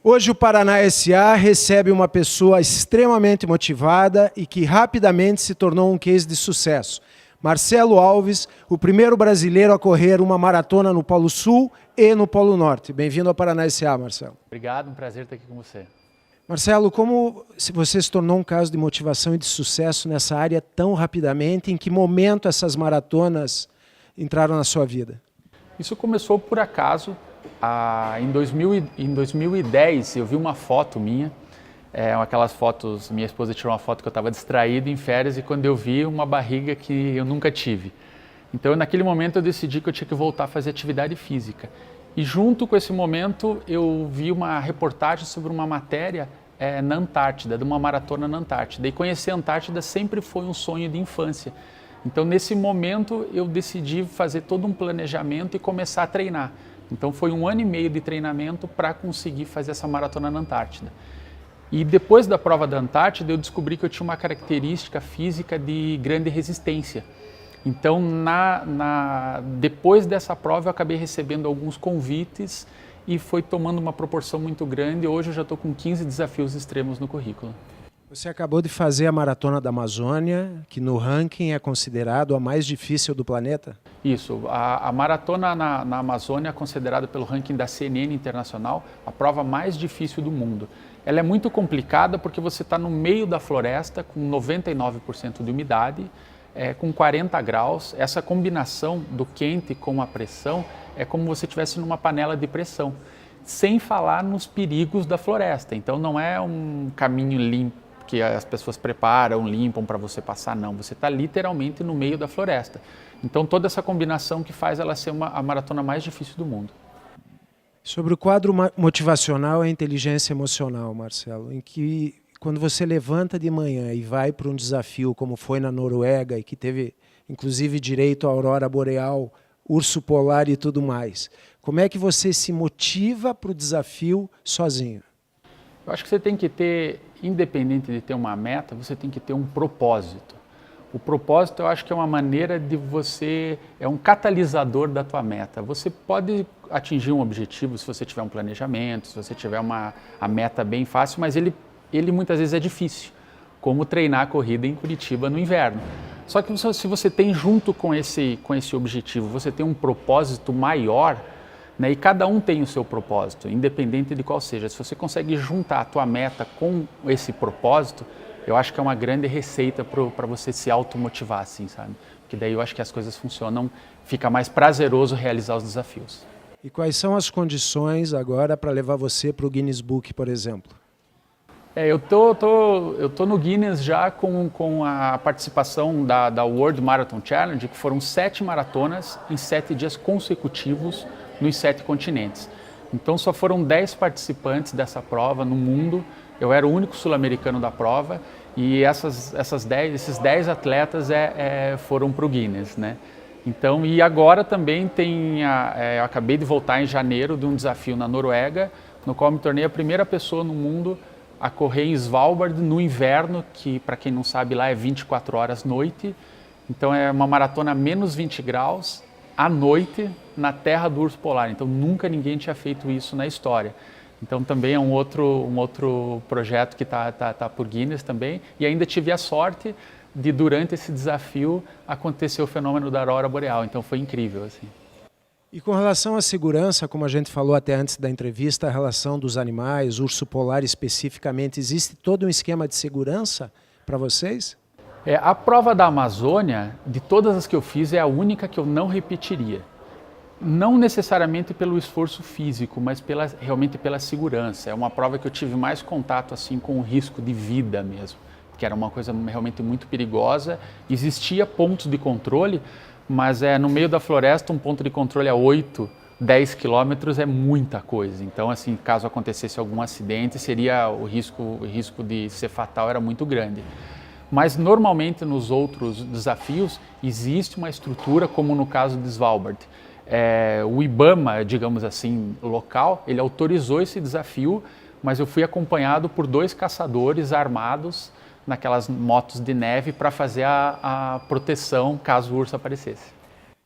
Hoje o Paraná SA recebe uma pessoa extremamente motivada e que rapidamente se tornou um case de sucesso. Marcelo Alves, o primeiro brasileiro a correr uma maratona no Polo Sul e no Polo Norte. Bem-vindo ao Paraná SA, Marcelo. Obrigado, um prazer estar aqui com você. Marcelo, como você se tornou um caso de motivação e de sucesso nessa área tão rapidamente? Em que momento essas maratonas entraram na sua vida? Isso começou por acaso. Em 2010 eu vi uma foto minha, aquelas fotos, minha esposa tirou uma foto que eu estava distraído em férias e quando eu vi uma barriga que eu nunca tive. Então naquele momento eu decidi que eu tinha que voltar a fazer atividade física. E junto com esse momento eu vi uma reportagem sobre uma matéria na Antártida, de uma maratona na Antártida. E conhecer a Antártida sempre foi um sonho de infância. Então nesse momento eu decidi fazer todo um planejamento e começar a treinar. Então foi 1 ano e meio de treinamento para conseguir fazer essa maratona na Antártida. E depois da prova da Antártida eu descobri que eu tinha uma característica física de grande resistência. Então depois dessa prova eu acabei recebendo alguns convites e foi tomando uma proporção muito grande. Hoje eu já estou com 15 desafios extremos no currículo. Você acabou de fazer a Maratona da Amazônia, que no ranking é considerado a mais difícil do planeta? Isso, a maratona na Amazônia é considerada pelo ranking da CNN Internacional a prova mais difícil do mundo. Ela é muito complicada porque você está no meio da floresta com 99% de umidade, com 40 graus. Essa combinação do quente com a pressão é como se você estivesse numa panela de pressão, sem falar nos perigos da floresta. Então não é um caminho limpo, que as pessoas preparam, limpam para você passar, não. Você está literalmente no meio da floresta. Então toda essa combinação que faz ela ser a maratona mais difícil do mundo. Sobre o quadro motivacional e a inteligência emocional, Marcelo, em que quando você levanta de manhã e vai para um desafio como foi na Noruega e que teve inclusive direito à aurora boreal, urso polar e tudo mais, como é que você se motiva para o desafio sozinho? Eu acho que você tem que ter, independente de ter uma meta, você tem que ter um propósito. O propósito eu acho que é uma maneira de você, é um catalisador da tua meta. Você pode atingir um objetivo se você tiver um planejamento, se você tiver a meta bem fácil, mas ele muitas vezes é difícil, como treinar a corrida em Curitiba no inverno. Só que se você tem junto com esse objetivo, você tem um propósito maior, né, e cada um tem o seu propósito, independente de qual seja. Se você consegue juntar a tua meta com esse propósito, eu acho que é uma grande receita para você se automotivar, assim, sabe? Porque daí eu acho que as coisas funcionam, fica mais prazeroso realizar os desafios. E quais são as condições agora para levar você para o Guinness Book, por exemplo? Eu tô no Guinness já com a participação da World Marathon Challenge, que foram 7 maratonas em 7 dias consecutivos nos 7 continentes. Então só foram 10 participantes dessa prova no mundo. Eu era o único sul-americano da prova e esses 10 atletas foram para o Guinness, né? Então, e agora também eu acabei de voltar em janeiro de um desafio na Noruega, no qual me tornei a primeira pessoa no mundo a correr em Svalbard no inverno, que para quem não sabe lá é 24 horas noite. Então é uma maratona a menos 20 graus à noite na terra do urso polar. Então nunca ninguém tinha feito isso na história. Então também é um outro projeto que tá por Guinness também. E ainda tive a sorte de durante esse desafio acontecer o fenômeno da aurora boreal. Então foi incrível, assim. E com relação à segurança, como a gente falou até antes da entrevista, a relação dos animais, urso polar especificamente, existe todo um esquema de segurança para vocês? A prova da Amazônia, de todas as que eu fiz, é a única que eu não repetiria. Não necessariamente pelo esforço físico, mas realmente pela segurança. É uma prova que eu tive mais contato assim, com o risco de vida mesmo, que era uma coisa realmente muito perigosa. Existia pontos de controle, mas no meio da floresta um ponto de controle a 8, 10 quilômetros é muita coisa. Então, assim, caso acontecesse algum acidente, o risco de ser fatal era muito grande. Mas normalmente nos outros desafios existe uma estrutura, como no caso de Svalbard. O IBAMA, digamos assim, local, ele autorizou esse desafio, mas eu fui acompanhado por 2 caçadores armados naquelas motos de neve para fazer a proteção caso o urso aparecesse.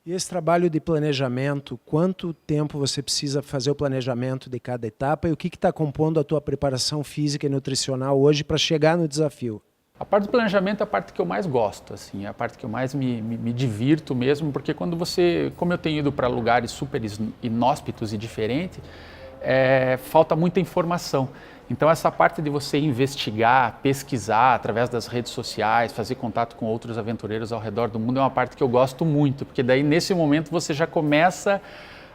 E esse trabalho de planejamento, quanto tempo você precisa fazer o planejamento de cada etapa e o que está compondo a tua preparação física e nutricional hoje para chegar no desafio? A parte do planejamento é a parte que eu mais gosto, assim, é a parte que eu mais me divirto mesmo, porque quando você, como eu tenho ido para lugares super inóspitos e diferentes, falta muita informação. Então essa parte de você investigar, pesquisar através das redes sociais, fazer contato com outros aventureiros ao redor do mundo é uma parte que eu gosto muito, porque daí nesse momento você já começa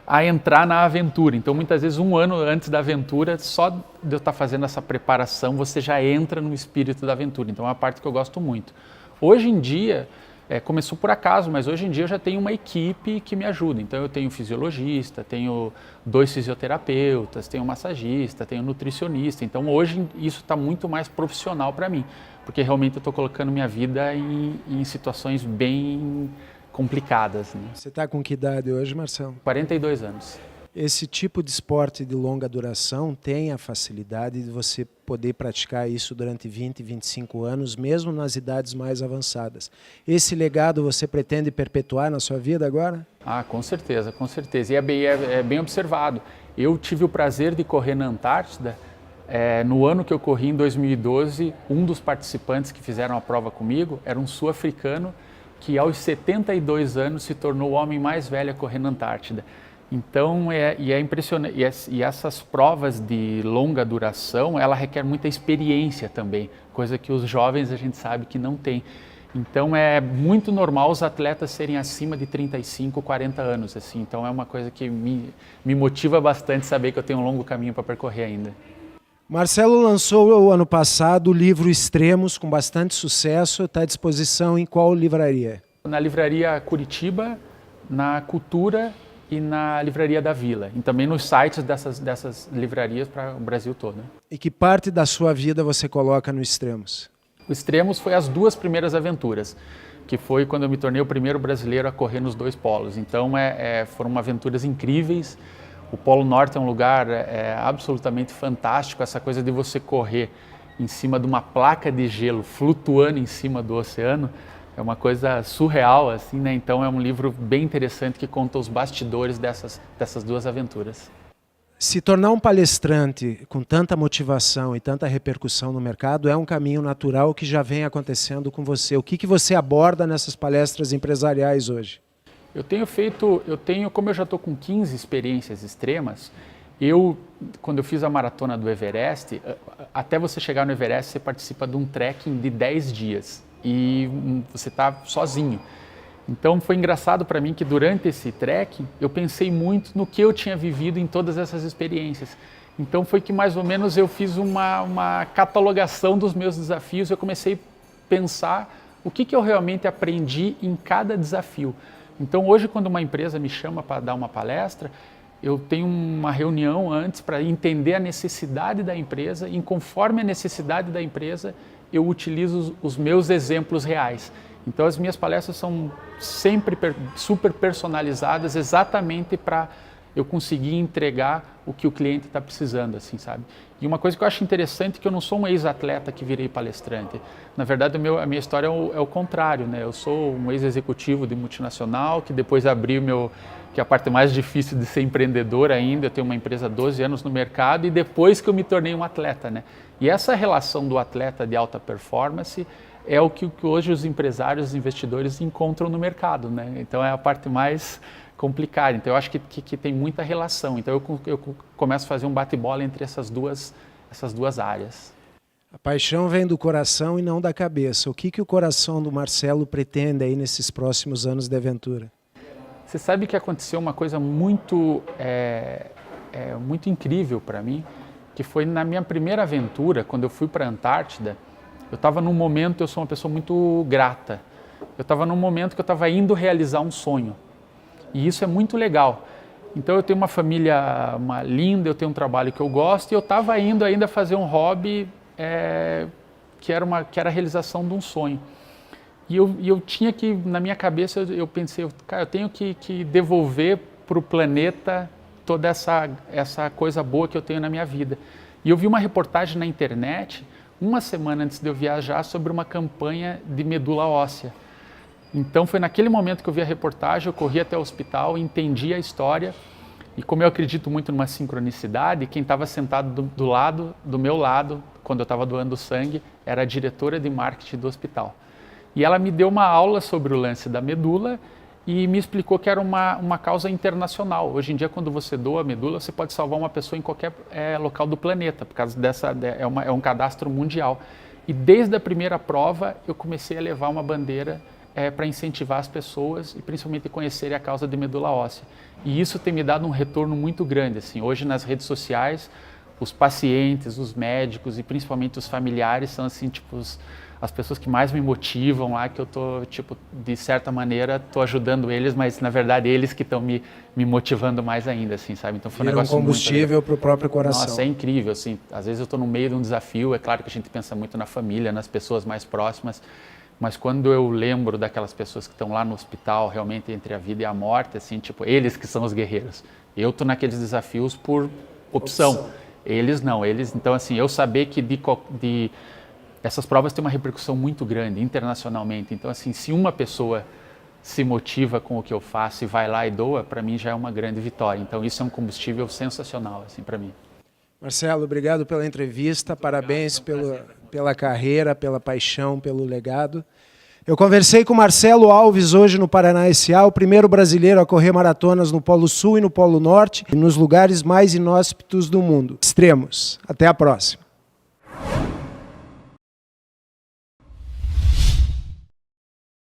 a entrar na aventura. Então muitas vezes um ano antes da aventura, só de eu estar fazendo essa preparação, você já entra no espírito da aventura. Então é uma parte que eu gosto muito. Hoje em dia, começou por acaso, mas hoje em dia eu já tenho uma equipe que me ajuda. Então eu tenho fisiologista, tenho 2 fisioterapeutas, tenho massagista, tenho nutricionista. Então hoje isso está muito mais profissional para mim, porque realmente eu estou colocando minha vida em situações bem complicadas. Né? Você está com que idade hoje, Marcelo? 42 anos. Esse tipo de esporte de longa duração tem a facilidade de você poder praticar isso durante 20, 25 anos, mesmo nas idades mais avançadas. Esse legado você pretende perpetuar na sua vida agora? Ah, com certeza, com certeza. E é bem observado. Eu tive o prazer de correr na Antártida. No ano que eu corri, em 2012, um dos participantes que fizeram a prova comigo era um sul-africano que aos 72 anos se tornou o homem mais velho a correr na Antártida. Então, é impressionante, e essas provas de longa duração, ela requer muita experiência também, coisa que os jovens a gente sabe que não tem. Então, é muito normal os atletas serem acima de 35, 40 anos, assim. Então, é uma coisa que me motiva bastante saber que eu tenho um longo caminho para percorrer ainda. Marcelo lançou ano passado o livro Extremos, com bastante sucesso, está à disposição em qual livraria? Na livraria Curitiba, na Cultura e na Livraria da Vila, e também nos sites dessas livrarias para o Brasil todo. E que parte da sua vida você coloca no Extremos? O Extremos foi as 2 primeiras aventuras, que foi quando eu me tornei o primeiro brasileiro a correr nos 2 polos. Então foram aventuras incríveis. O Polo Norte é um lugar absolutamente fantástico, essa coisa de você correr em cima de uma placa de gelo flutuando em cima do oceano, é uma coisa surreal, assim, né? Então é um livro bem interessante que conta os bastidores dessas 2 aventuras. Se tornar um palestrante com tanta motivação e tanta repercussão no mercado é um caminho natural que já vem acontecendo com você. O que você aborda nessas palestras empresariais hoje? Como eu já estou com 15 experiências extremas, quando eu fiz a maratona do Everest, até você chegar no Everest, você participa de um trekking de 10 dias. E você está sozinho. Então foi engraçado para mim que durante esse trekking eu pensei muito no que eu tinha vivido em todas essas experiências. Então foi que mais ou menos eu fiz uma catalogação dos meus desafios, eu comecei a pensar o que eu realmente aprendi em cada desafio. Então hoje quando uma empresa me chama para dar uma palestra, eu tenho uma reunião antes para entender a necessidade da empresa e conforme a necessidade da empresa eu utilizo os meus exemplos reais. Então as minhas palestras são sempre super personalizadas exatamente para eu conseguir entregar o que o cliente está precisando, assim, sabe? E uma coisa que eu acho interessante é que eu não sou um ex-atleta que virei palestrante. Na verdade, a minha história é o contrário, né? Eu sou um ex-executivo de multinacional que depois abriu que é a parte mais difícil de ser empreendedor ainda. Eu tenho uma empresa há 12 anos no mercado e depois que eu me tornei um atleta, né? E essa relação do atleta de alta performance é o que hoje os empresários, os investidores encontram no mercado, né? Então é a parte mais complicada. Então eu acho que tem muita relação. Então eu começo a fazer um bate-bola entre essas duas áreas. A paixão vem do coração e não da cabeça. O que o coração do Marcelo pretende aí nesses próximos anos de aventura? Você sabe que aconteceu uma coisa muito incrível para mim, que foi na minha primeira aventura, quando eu fui para a Antártida. Eu estava num momento, eu sou uma pessoa muito grata, eu estava num momento que eu estava indo realizar um sonho. E isso é muito legal. Então eu tenho uma família linda, eu tenho um trabalho que eu gosto e eu estava indo ainda fazer um hobby que era a realização de um sonho. E eu tinha que, na minha cabeça, eu pensei, cara, eu tenho que devolver para o planeta toda essa coisa boa que eu tenho na minha vida. E eu vi uma reportagem na internet, uma semana antes de eu viajar, sobre uma campanha de medula óssea. Então foi naquele momento que eu vi a reportagem, eu corri até o hospital, entendi a história e como eu acredito muito numa sincronicidade, quem estava sentado do meu lado, quando eu estava doando sangue, era a diretora de marketing do hospital. E ela me deu uma aula sobre o lance da medula e me explicou que era uma causa internacional. Hoje em dia, quando você doa a medula, você pode salvar uma pessoa em qualquer local do planeta, por causa é um cadastro mundial. E desde a primeira prova, eu comecei a levar uma bandeira para incentivar as pessoas e principalmente conhecerem a causa de medula óssea. E isso tem me dado um retorno muito grande. Assim. Hoje, nas redes sociais, os pacientes, os médicos e principalmente os familiares são assim, tipo, as pessoas que mais me motivam lá, que eu tô, tipo, de certa maneira, tô ajudando eles, mas na verdade eles que estão me motivando mais ainda, assim, sabe? Então foi um negócio combustível para o próprio coração. Nossa, é incrível, assim. Às vezes eu tô no meio de um desafio, é claro que a gente pensa muito na família, nas pessoas mais próximas, mas quando eu lembro daquelas pessoas que estão lá no hospital, realmente entre a vida e a morte, assim, tipo, eles que são os guerreiros. Eu tô naqueles desafios por opção. Eles não, então assim, eu saber que essas provas têm uma repercussão muito grande internacionalmente. Então, assim, se uma pessoa se motiva com o que eu faço e vai lá e doa, para mim já é uma grande vitória. Então, isso é um combustível sensacional, assim, para mim. Marcelo, obrigado pela entrevista, parabéns pela carreira, pela paixão, pelo legado. Eu conversei com Marcelo Alves hoje no Paraná S.A., o primeiro brasileiro a correr maratonas no Polo Sul e no Polo Norte, e nos lugares mais inóspitos do mundo. Extremos. Até a próxima.